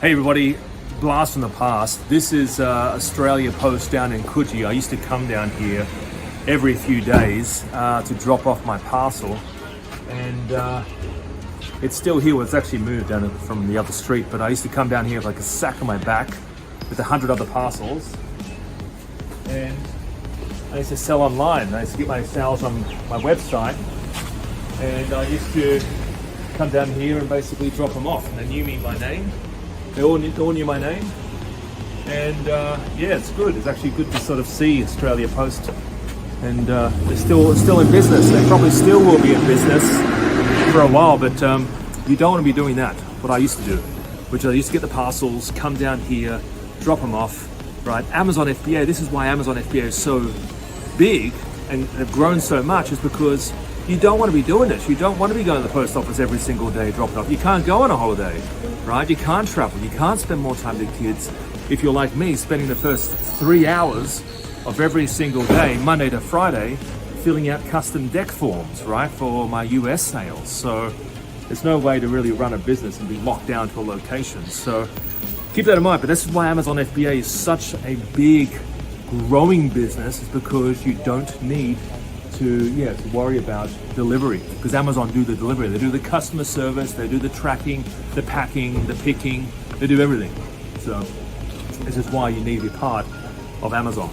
Hey everybody, blast from the past. This is Australia Post down in Coogee. I used to come down here every few days to drop off my parcel, and it's still here. Well, it's actually moved down from the other street, but I used to come down here with like a sack on my back with 100 other parcels, and I used to sell online. I used to get my sales on my website, and I used to come down here and basically drop them off, and they knew me by name. They all knew my name, and yeah, it's good. It's actually good to sort of see Australia Post, and they're still in business. They probably still will be in business for a while, but you don't want to be doing that. What I used to do, which I used to get the parcels, come down here, drop them off, right? Amazon FBA. This is why Amazon FBA is so big and have grown so much, is because you don't want to be doing this. You don't want to be going to the post office every single day, dropping off. You can't go on a holiday, right? You can't travel. You can't spend more time with kids. If you're like me, spending the first 3 hours of every single day, Monday to Friday, filling out custom deck forms, right, for my US sales. So there's no way to really run a business and be locked down to a location. So keep that in mind. But this is why Amazon FBA is such a big, growing business, is because you don't need to worry about delivery, because Amazon do the delivery. They do the customer service, they do the tracking, the packing, the picking, they do everything. So this is why you need to be part of Amazon.